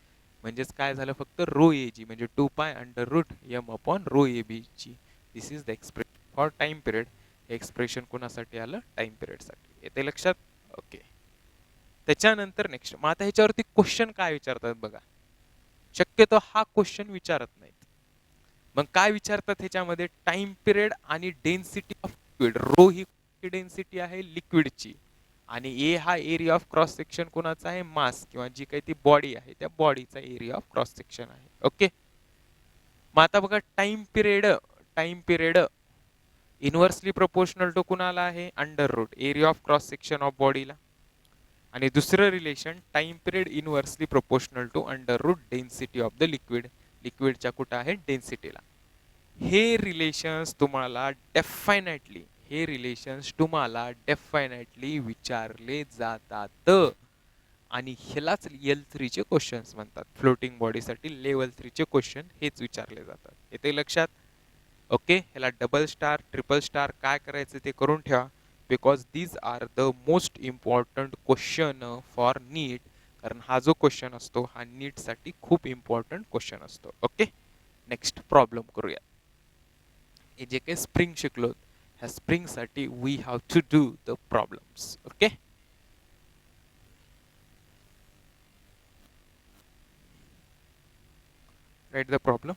म्हणजेच काय झालं फक्त ρag म्हणजे 2π√m/ρab. This is the expression for time period. Expression कोणासाठी आलं, टाइम पिरियड साठी. येते लक्षात. ओके. त्याच्यानंतर नेक्स्ट, मग आता ह्याच्यावरती क्वेश्चन काय विचारतात बघा. शक्यतो हा क्वेश्चन विचारत नाहीत. मग काय विचारतात ह्याच्यामध्ये, टाइम पिरियड आणि डेन्सिटी ऑफ लिक्विड. रो ही डेन्सिटी आहे लिक्विडची आणि ए हा एरिया ऑफ क्रॉस सेक्शन कोणाचा आहे, मास किंवा जी काही ती बॉडी आहे त्या बॉडीचा एरिया ऑफ क्रॉस सेक्शन आहे. ओके. मग आता बघा time period inversely proportional to कुणाला आहे, √ area of cross section of बॉडीला. आणि दुसरं relation, time period inversely proportional to √ density of the liquid. लिक्विडच्या कुठं आहे, डेन्सिटीला. हे रिलेशन्स तुम्हाला डेफिनेटली विचारले जातात आणि ह्यालाच L3 चे क्वेश्चन्स म्हणतात. फ्लोटिंग बॉडीसाठी लेवल 3 चे क्वेश्चन हेच विचारले जातात. येते लक्षात. ओके. ह्याला डबल स्टार, ट्रिपल स्टार काय करायचं ते करून ठेवा, because these are the most important question for NEET. कारण हा जो क्वेश्चन असतो हा नीट साठी खूप इम्पॉर्टंट क्वेश्चन असतो. ओके. नेक्स्ट प्रॉब्लेम करूया. हे जे काही स्प्रिंग शिकलो ह्या स्प्रिंग साठी we have to do the problems. Okay. Write the problem.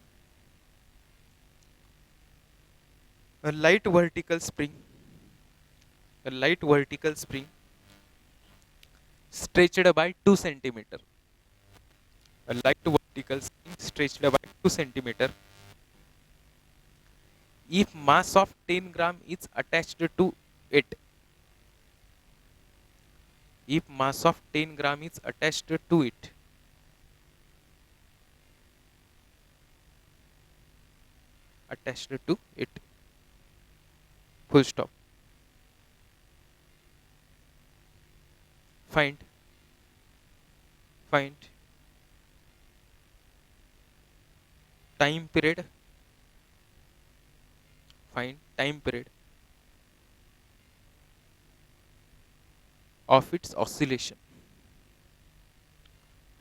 A light vertical spring stretched by 2 centimeter. A light vertical spring stretched by 2 centimeter. If mass of 10 gram is attached to it. If mass of 10 gram is attached to it. Attached to it. Full stop. Find time period. Find time period of its oscillation.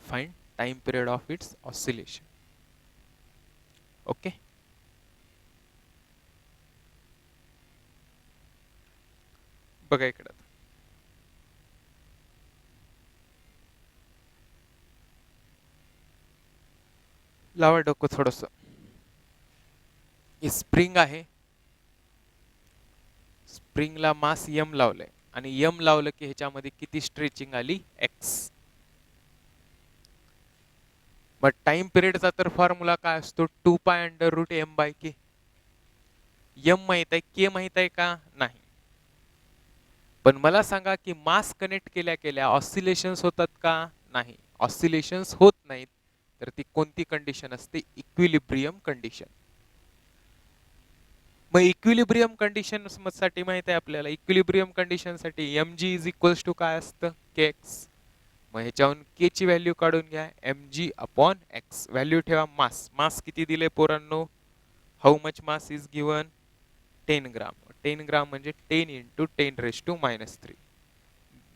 Find time period of its oscillation. Okay. बघा इकडे लावा डोकं थोडस. Spring आहे, स्प्रिंगला मास m लावलंय आणि m लावलं की ह्याच्यामध्ये किती स्ट्रेचिंग आली, x. मग टाइम पिरियडचा तर फॉर्म्युला काय असतो, 2π√m/k. m माहित आहे, k माहित आहे का, नाही. पण मला सांगा की मास कनेक्ट केल्या ऑसिलेशन्स होतात का, नाही. ऑसिलेशन्स होत नाहीत तर ती कोणती कंडिशन असते, इक्विलिब्रियम कंडिशन. मग इक्विलिब्रियम कंडिशन साठी माहित आहे आपल्याला, इक्विलिब्रियम कंडिशन साठी mg काय असतं, kx. मग ह्याच्यावरून k ची व्हॅल्यू काढून घ्या, mg/x. व्हॅल्यू ठेवा मास किती दिले पोरांनो, how much mass is given, 10 ग्राम. 10 ग्राम म्हणजे 10 × 10⁻³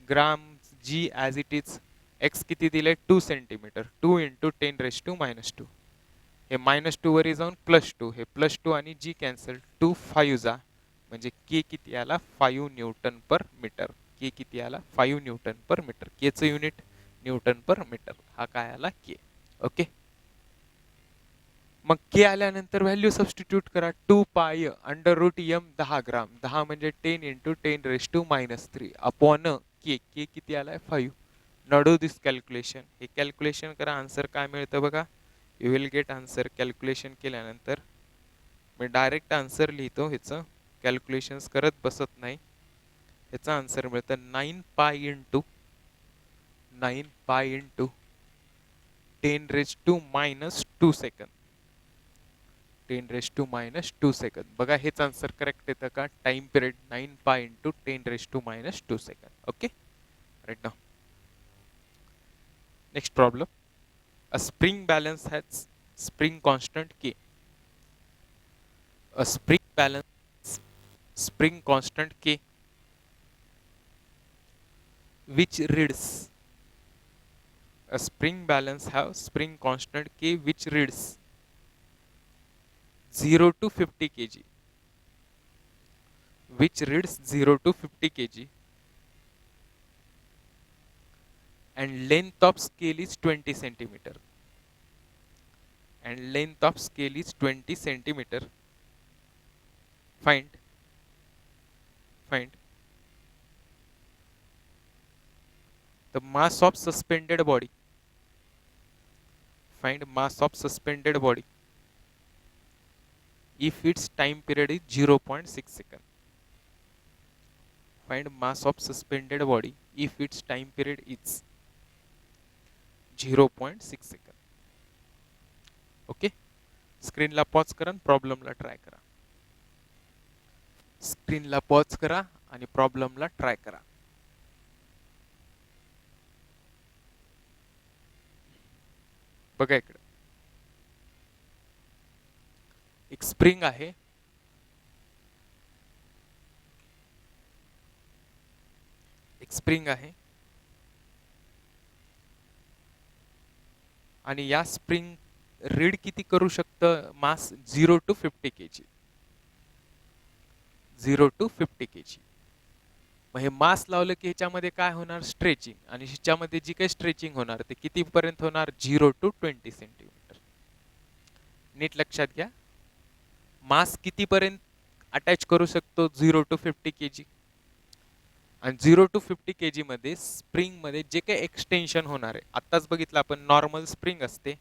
ग्राम. g as it is. x किती दिले, 2 सेंटीमीटर, 2 × 10⁻². हे -2 वरी जाऊन +2, हे +2 आणि g कॅन्सल, 2 5 जा म्हणजे k किती आला, 5 न्यूटन पर मीटर. k किती आला, 5 न्यूटन पर मीटर. k चं युनिट न्यूटन पर मीटर. हा काय आला, k. ओके. मग k आल्यानंतर व्हॅल्यू सबस्टिट्यूट करा, 2π√m 10 ग्राम. 10 म्हणजे 10 × 10⁻³ अपॉन k. k किती आलाय, 5. Now do this calculation. हे कॅल्क्युलेशन करा, आन्सर काय मिळतं बघा. You will get answer. Calculation केल्यानंतर मी डायरेक्ट आन्सर लिहितो ह्याचं. कॅल्क्युलेशन्स करत बसत नाही. याचा आन्सर मिळतं 9 pi into 10 raise to minus 2 सेकंद. 10 रेज टू मायनस 2 सेकंद. बघा हेच आन्सर करेक्ट येतं का? Time period 9 pi into 10 raise to minus 2 सेकंद. Okay, right now. Next problem. A spring balance has spring constant K. A spring constant K which reads a spring balance have spring constant K which reads 0 to 50 kg, which reads 0 to 50 kg, and length of scale is 20 centimeter, and length of scale is 20 centimeter. Find the mass of suspended body. Find mass of suspended body if its time period is 0.6 second. Find mass of suspended body if its time period is 0.6 second. Okay, स्क्रीनला pause करा आणि प्रॉब्लेमला try करा. स्क्रीनला pause करा आणि प्रॉब्लेमला try करा. बघा इकडे एक स्प्रिंग आहे. आणि या स्प्रिंग रीड किती करू शकतं? मास 0 to 50 kg. 0 to 50 kg. मग हे मास लावलं की ह्याच्यामध्ये काय होणार? स्ट्रेचिंग. आणि ह्याच्यामध्ये जी काही स्ट्रेचिंग होणार ते कितीपर्यंत होणार? 0 to 20 सेंटीमीटर. नीट लक्षात घ्या, मास कितीपर्यंत अटॅच करू शकतो? 0 to 50 kg. आणि 0 to 50 kg मध्ये स्प्रिंग मध्ये जे काही एक्सटेन्शन होणार आहे, आत्ताच बघितलं आपण नॉर्मल स्प्रिंग असते.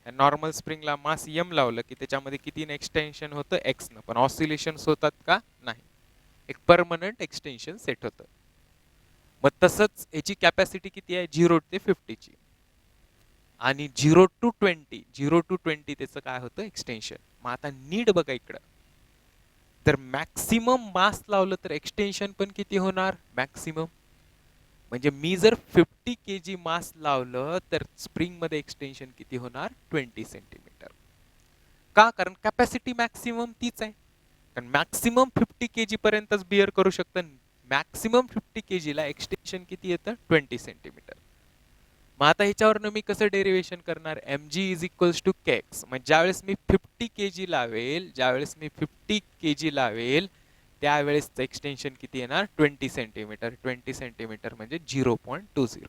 नॉर्मल स्प्रिंगला मास एम लावलं की त्याच्यामध्ये किती एक्सटेन्शन होतं? एक्स न. पण ऑसिलेशन्स होतात का? नाही. एक परमनंट एक्सटेन्शन सेट होतं. मग तसंच याची कॅपॅसिटी किती आहे? 0 ते 50 ची. आणि 0 to 20 त्याचं काय होतं? एक्सटेन्शन. मग आता नीट बघा इकडं, तर मॅक्सिमम मास लावलं तर एक्सटेन्शन पण किती होणार? मॅक्सिमम. म्हणजे मी जर 50 kg मास लावलं तर स्प्रिंग मध्ये एक्सटेन्शन किती होणार? 20 सेंटीमीटर. का? कारण कॅपॅसिटी मॅक्सिमम तीच आहे. कारण मॅक्सिमम 50 kg पर्यंतच बिअर करू शकतं. मॅक्सिमम 50 kg ला एक्सटेन्शन किती येतं? 20 सेंटीमीटर. मग आता ह्याच्यावरनं मी कसं डेरिवेशन करणार? mg is equals to kx. म्हणजे ज्यावेळेस मी 50 kg लावेल त्यावेळेसचं एक्सटेन्शन किती येणार? 20 सेंटीमीटर. 20 सेंटीमीटर म्हणजे 0.20.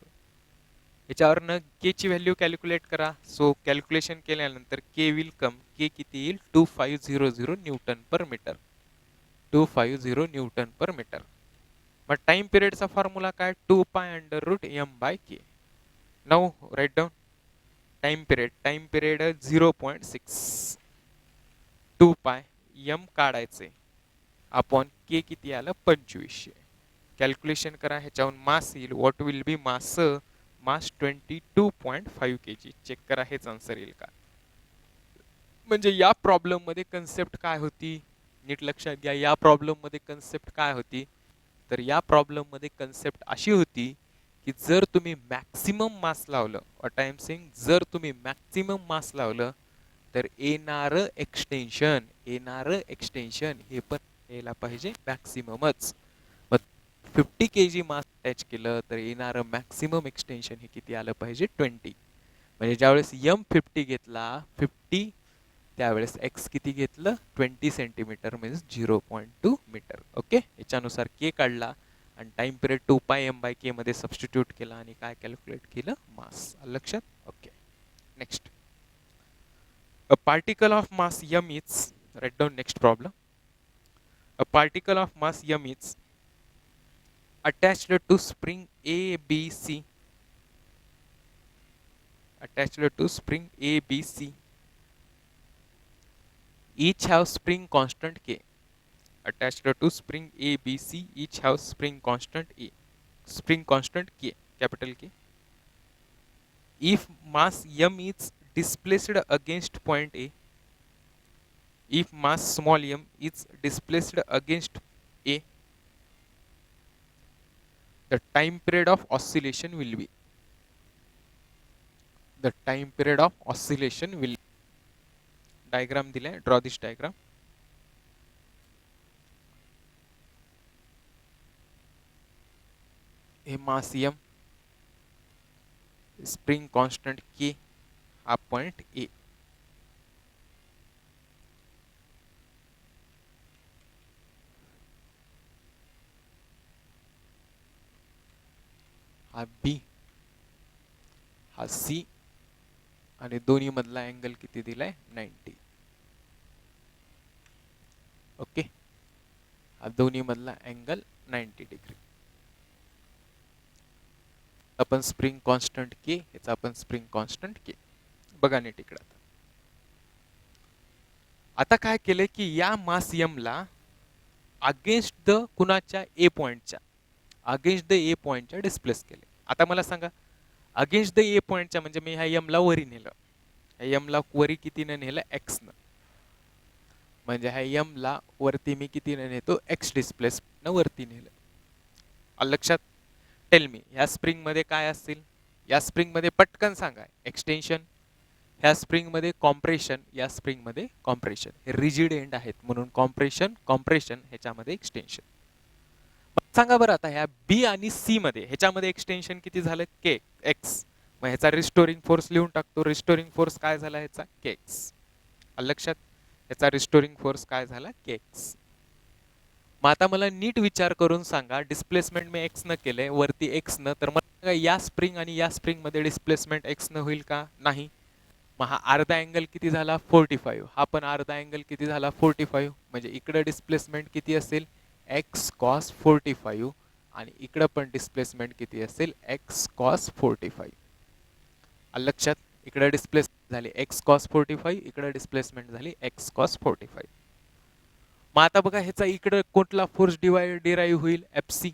याच्यावरनं के ची व्हॅल्यू कॅल्क्युलेट करा. सो कॅल्क्युलेशन केल्यानंतर के विल कम. के किती येईल? 2500 newton per metre. 250 newton per metre. मग टाइम पिरियडचा फॉर्म्युला काय? 2 pi under root m by k. Now write down time period 0.6. 2 पाय m काढायचे अपॉन के किती आलं? 2500. कॅल्क्युलेशन करा. ह्याच्याहून मास येईल. What will be mass? Mass 22.5 kg. Check करा हेच आन्सर येईल का? म्हणजे या प्रॉब्लेम मध्ये कन्सेप्ट काय होती? नीट लक्षात घ्या. या प्रॉब्लेम मध्ये कन्सेप्ट काय होती? तर या प्रॉब्लेम मध्ये कन्सेप्ट अशी होती की जर तुम्ही मॅक्सिमम मास लावलं, व्हॉट आय एम सेइंग, जर तुम्ही मॅक्सिमम मास लावलं तर येणारं एक्सटेन्शन हे पण यायला पाहिजे मॅक्सिममच. मग 50 kg मास अटॅच केलं तर येणारं मॅक्सिमम एक्सटेन्शन हे किती आलं पाहिजे? 20. म्हणजे ज्यावेळेस m 50 घेतला 50, त्यावेळेस x किती घेतलं? 20 सेंटीमीटर मीन्स 0.2 मीटर. ओके, याच्यानुसार k काढला आणि टाइम पिरियड 2 पाय m बाय k मध्ये सबस्टिट्यूट केला आणि काय कॅल्क्युलेट केलं? मास. लक्षात? Okay, next. A particle of mass m is, write down next problem. A particle of mass m is attached to spring ABC. Attached to spring ABC. Each have spring constant K. attached to spring A, B, C each have spring constant A, spring constant K, capital K. If mass M is displaced against point A, if mass small m is displaced against A, the time period of oscillation will be, the time period of oscillation will, diagram दिलाय, draw this diagram. हे mass m, spring constant K, हा point A. हा B, हा C आणि दोन्ही मधला angle किती दिलाय 90. ओके, हा दोन्ही मधला अँगल 90 डिग्री. आपण स्प्रिंग कॉन्स्टंट के, याचा आपण स्प्रिंग कॉन्स्टंट के. बघा नीट इकडे. आता काय केले की या मास m ला अगेन्स्ट द कुणाच्या ए पॉइंटच्या, अगेन्स्ट द ए पॉइंटच्या डिस्प्लेस केले. आता मला सांगा अगेन्स्ट द ए पॉइंटच्या म्हणजे मी ह्या m ला वरी नेलं, ह्या m ला वरी कितीने नेलं x न, म्हणजे ह्या m ला वरती मी कितीने नेतो x डिस्प्लेस न वरती नेलं. लक्षात. टेल मी ह्या स्प्रिंग मध्ये काय असेल, या स्प्रिंग मध्ये पटकन सांगा. एक्सटेन्शन, ह्या स्प्रिंग मध्ये कॉम्प्रेशन, या स्प्रिंग मध्ये कॉम्प्रेशन. हे रिजिड एंड आहेत म्हणून कॉम्प्रेशन कॉम्प्रेशन, ह्याच्यामध्ये एक्सटेन्शन. सांगा बरं आता ह्या बी आणि सी मध्ये, ह्याच्यामध्ये एक्सटेन्शन किती झालं के एक्स. मग ह्याचा रिस्टोरिंग फोर्स लिहून टाकतो. रिस्टोरिंग फोर्स काय झाला ह्याचा के एक्स. लक्षात. ह्याचा रिस्टोरिंग फोर्स काय झाला के एक्स. मग आता मला नीट विचार करून सांगा, डिस्प्लेसमेंट मी एक्स न केले वरती एक्स न, तर मला या स्प्रिंग आणि या स्प्रिंग मध्ये डिस्प्लेसमेंट एक्स न होईल का. नाही. मग हा अर्धा अँगल किती झाला 45, हा पण अर्धा अँगल किती झाला 45. म्हणजे इकडे डिस्प्लेसमेंट किती असेल एक्स कॉस 45 आणि इकडे पण डिस्प्लेसमेंट किती असेल एक्स कॉस 45. लक्षात. इकडे डिस्प्लेसमेंट झाली एक्स कॉस 45, इकडे डिस्प्लेसमेंट झाली एक्स कॉस 45. मग आता बघा ह्याचा इकडे कोणता फोर्स डिराईव्ह होईल एफ सी,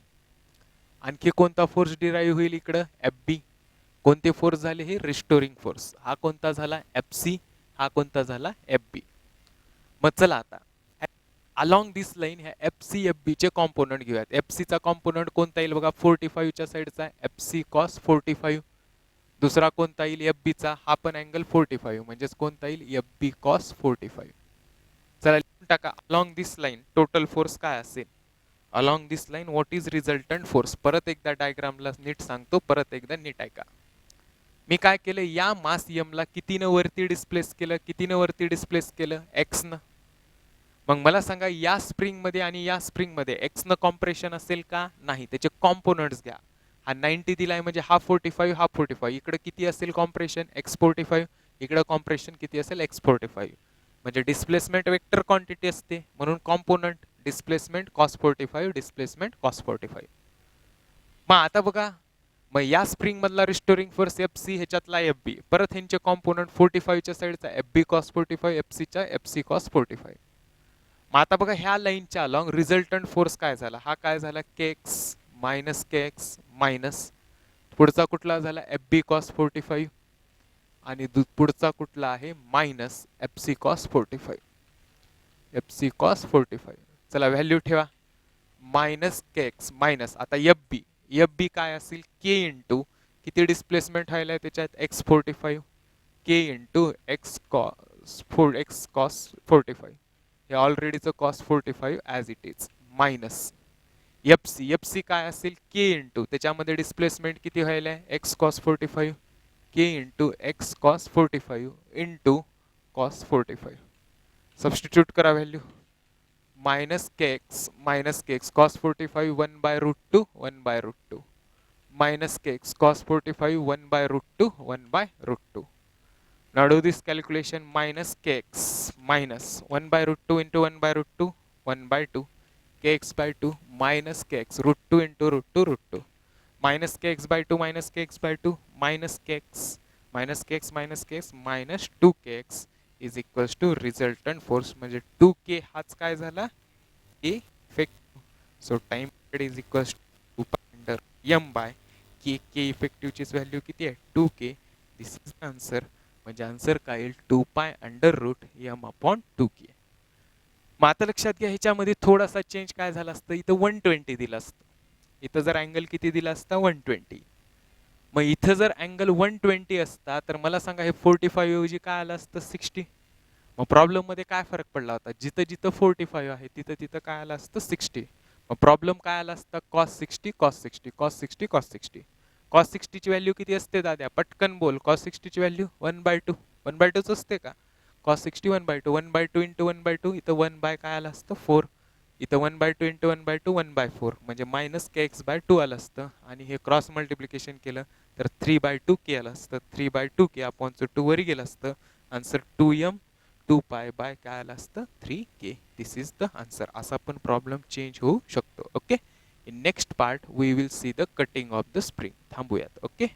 आणखी कोणता फोर्स डिराईव्ह होईल इकडं एफ बी. कोणते फोर्स झाले हे रिस्टोरिंग फोर्स. हा कोणता झाला एफ सी, हा कोणता झाला एफ बी. मग चला आता अलॉंग दिस लाईन ह्या एफ सी एफ बी चे कॉम्पोनंट घेऊयात. एफ सी चा कॉम्पोनंट कोणता येईल बघा 45 च्या साईडचा एफ सी कॉस 45. दुसरा कोणता येईल एफ बी चा, हा पण अँगल 45 म्हणजेच कोणता येईल एफ बी कॉस 45. चला लिहून टाका. अलॉंग दिस लाईन टोटल फोर्स काय असेल. Along this line what is resultant force. परत एकदा डायग्रामला नीट सांगतो, परत एकदा नीट ऐका. मी काय केलं या मास m ला कितीनं वरती डिस्प्लेस केलं, कितीनं वरती डिस्प्लेस केलं एक्स न. मग मला सांगा या स्प्रिंग मध्ये आणि या स्प्रिंग मध्ये एक्स न कॉम्प्रेशन असेल का. नाही. त्याचे कॉम्पोनंट्स घ्या. हा 90 दिलाय म्हणजे हा 45, हा 45. इकडे किती असेल कॉम्प्रेशन एक्स 45, इकडे कॉम्प्रेशन किती असेल एक्स 45. म्हणजे डिस्प्लेसमेंट वेक्टर क्वांटिटी असते म्हणून component displacement cos 45, displacement cos 45. मग आता बघा, मग या स्प्रिंग मधला रिस्टोरिंग फोर्स एफ सी, ह्याच्यातला एफ बी, परत ह्यांचे कॉम्पोनंट 45 च्या साईडचा F B cos 45, F C च्या एफ सी कॉस 45. मग आता बघा ह्या लाईनच्या अलॉंग रिझल्टंट फोर्स काय झाला, हा काय झाला k x minus k x minus पुढचा कुठला झाला एफ बी कॉस 45 आणि पुढचा कुठला आहे minus F C cos 45, F C cos 45. चला व्हॅल्यू ठेवा. मायनस के एक्स मायनस आता एफ बी, एफ बी काय असेल के इंटू किती डिस्प्लेसमेंट व्हायला त्याच्यात x 45, k into x cos 45. हे ऑलरेडीचं cos 45 as it is minus F C, F C काय असेल के इंटू त्याच्यामध्ये डिस्प्लेसमेंट किती व्हायला x cos 45, k into x cos 45 into cos 45. Substitute करा value. Minus k x cos 45 1 by root 2 1 by root 2 minus k x cos 45 1 by root 2 1 by root 2. Now do this calculation. Minus kx minus 1 by root 2 into 1 by root 2 1 by 2 kx by 2 minus kx root 2 into root 2 root 2 minus kx by 2 minus kx by 2 minus kx minus kx minus kx minus 2kx is equals to resultant force. म्हणजे 2k हाच काय झाला k effective. So time period is equals to pi under m by k. K इफेक्टिव्हचीच value किती आहे 2k. This is the answer. म्हणजे answer काय येईल 2 pi under root m upon 2k. मग आता लक्षात घ्या ह्याच्यामध्ये थोडासा चेंज काय झाला असतं, इथं 120 दिलं असतं. इथं जर अँगल किती दिला असता 120. मग इथं जर अँगल 120 असता तर मला सांगा हे 45 ऐवजी काय आलं असतं 60. मग प्रॉब्लेम मध्ये काय फरक पडला होता, जिथं जिथं 45 आहे तिथं तिथं काय आलं असतं 60. मग प्रॉब्लेम काय आला असता cos 60 cos 60 cos 60 cos 60. cos 60 ची व्हॅल्यू किती असते दाद्या, पटकन बोल. cos 60 ची व्हॅल्यू 1/2. 1/2च असते का. cos 60 1/2. 1/2 इंटू 1/2 इथं 1 बाय काय आलं असतं 4. इथं 1/2 इंटू 1/2 1/4 म्हणजे मायनस के एक्स बाय 2 आलं असतं. आणि हे क्रॉस मल्टिप्लिकेशन केलं तर 3/2k आलं असतं. 3/2k अपॉनचं 2 वरी गेलं असतं. आन्सर 2m 2 पाय बाय काय आलं असतं 3k. This is the answer. असा पण प्रॉब्लेम चेंज होऊ शकतो. Okay. In next part we will see the cutting of the spring. थांबूयात. ओके.